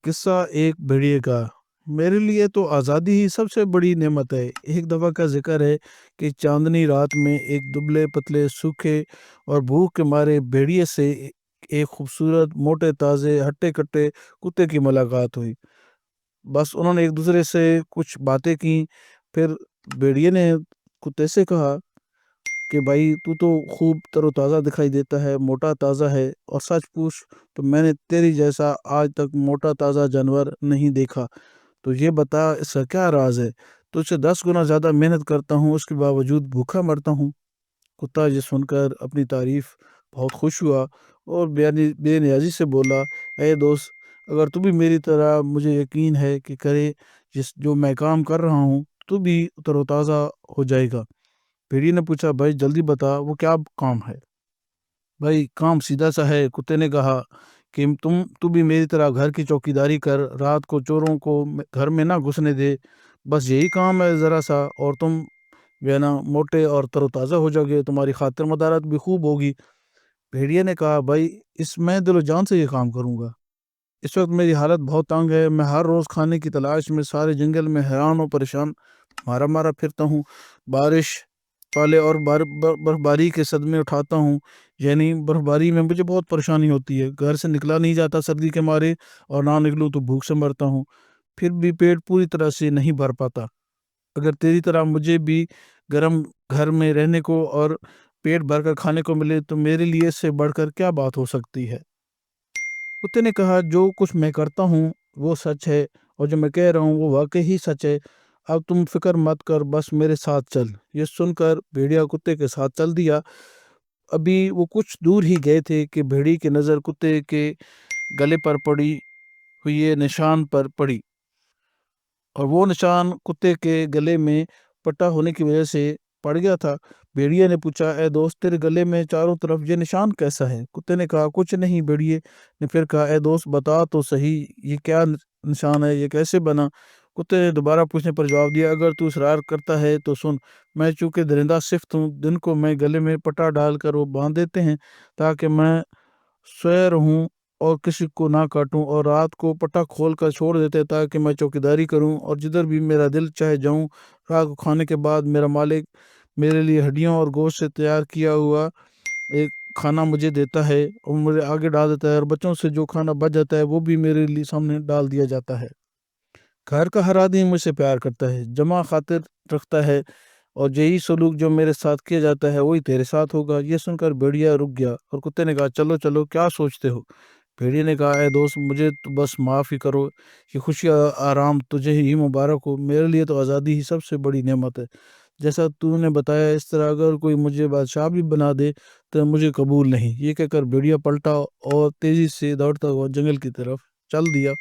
قصہ ایک بھیڑیے کا۔ میرے لیے تو آزادی ہی سب سے بڑی نعمت ہے۔ ایک دفعہ کا ذکر ہے کہ چاندنی رات میں ایک دبلے پتلے سوکھے اور بھوک کے مارے بھیڑیے سے ایک خوبصورت موٹے تازے ہٹے کٹے کتے کی ملاقات ہوئی۔ بس انہوں نے ایک دوسرے سے کچھ باتیں کی، پھر بھیڑیے نے کتے سے کہا کہ بھائی تو خوب تر و تازہ دکھائی دیتا ہے، موٹا تازہ ہے، اور سچ پوچھ تو میں نے تیری جیسا آج تک موٹا تازہ جانور نہیں دیکھا۔ تو یہ بتا اس کا کیا راز ہے؟ تو اسے 10 گنا زیادہ محنت کرتا ہوں، اس کے باوجود بھوکا مرتا ہوں۔ کتا یہ سن کر اپنی تعریف بہت خوش ہوا اور بے نیازی سے بولا، اے دوست، اگر تو بھی میری طرح مجھے یقین ہے کہ کرے جو میں کام کر رہا ہوں تو بھی تر و تازہ ہو جائے گا۔ بھیڑی نے پوچھا، بھائی جلدی بتا وہ کیا کام ہے؟ بھائی کام سیدھا سا ہے، کتے نے کہا، کہ تو بھی میری طرح گھر کی چوکیداری کر، رات کو چوروں کو گھر میں نہ گھسنے دے، بس یہی کام ہے ذرا سا، اور تم نا موٹے اور تر و تازہ ہو جاؤ گے، تمہاری خاطر مدارت بھی خوب ہوگی۔ بھیڑیے نے کہا، بھائی اس میں دل و جان سے یہ کام کروں گا۔ اس وقت میری حالت بہت تنگ ہے، میں ہر روز کھانے کی تلاش میں سارے جنگل میں حیران و پریشان مارا مارا پھرتا ہوں، بارش پالے اور برف باری کے صدمے اٹھاتا ہوں، یعنی برف باری میں مجھے بہت پریشانی ہوتی ہے، گھر سے نکلا نہیں جاتا سردی کے مارے، اور نہ نکلوں تو بھوک سے مرتا ہوں، پھر بھی پیٹ پوری طرح سے نہیں بھر پاتا۔ اگر تیری طرح مجھے بھی گرم گھر میں رہنے کو اور پیٹ بھر کر کھانے کو ملے تو میرے لیے اس سے بڑھ کر کیا بات ہو سکتی ہے؟ کتے نے کہا، جو کچھ میں کرتا ہوں وہ سچ ہے، اور جو میں کہہ رہا ہوں وہ واقعی ہی سچ ہے، اب تم فکر مت کر، بس میرے ساتھ چل۔ یہ سن کر بھیڑیا کتے کے ساتھ چل دیا۔ ابھی وہ کچھ دور ہی گئے تھے کہ بھیڑی کی نظر کتے کے گلے پر پڑی ہوئی نشان پر پڑی، اور وہ نشان کتے کے گلے میں پٹا ہونے کی وجہ سے پڑ گیا تھا۔ بھیڑیے نے پوچھا، اے دوست، تیرے گلے میں چاروں طرف یہ نشان کیسا ہے؟ کتے نے کہا، کچھ نہیں۔ بھیڑیے نے پھر کہا، اے دوست بتا تو صحیح، یہ کیا نشان ہے، یہ کیسے بنا؟ کتے نے دوبارہ پوچھنے پر جواب دیا، اگر تو اصرار کرتا ہے تو سن، میں چونکہ درندہ صفت ہوں، دن کو میں گلے میں پٹا ڈال کر وہ باندھ دیتے ہیں تاکہ میں سوئے رہوں اور کسی کو نہ کاٹوں، اور رات کو پٹا کھول کر چھوڑ دیتے تاکہ میں چوکیداری کروں، اور جدھر بھی میرا دل چاہے جاؤں۔ رات کو کھانے کے بعد میرا مالک میرے لیے ہڈیوں اور گوشت سے تیار کیا ہوا ایک کھانا مجھے دیتا ہے اور مجھے آگے ڈال دیتا ہے، اور بچوں سے جو کھانا بچ جاتا ہے وہ بھی میرے لیے سامنے ڈال دیا جاتا ہے۔ گھر کا ہر آدمی مجھ سے پیار کرتا ہے، جمع خاطر رکھتا ہے، اور یہی سلوک جو میرے ساتھ کیا جاتا ہے وہی تیرے ساتھ ہوگا۔ یہ سن کر بھیڑیا رک گیا، اور کتے نے کہا، چلو چلو، کیا سوچتے ہو؟ بھیڑیے نے کہا، اے دوست، مجھے تو بس معاف ہی کرو، یہ خوشی آرام تجھے ہی مبارک ہو، میرے لیے تو آزادی ہی سب سے بڑی نعمت ہے۔ جیسا تو نے بتایا اس طرح اگر کوئی مجھے بادشاہ بھی بنا دے تو مجھے قبول نہیں۔ یہ کہہ کر بھیڑیا پلٹا اور تیزی سے دوڑتا ہوا جنگل کی طرف چل دیا۔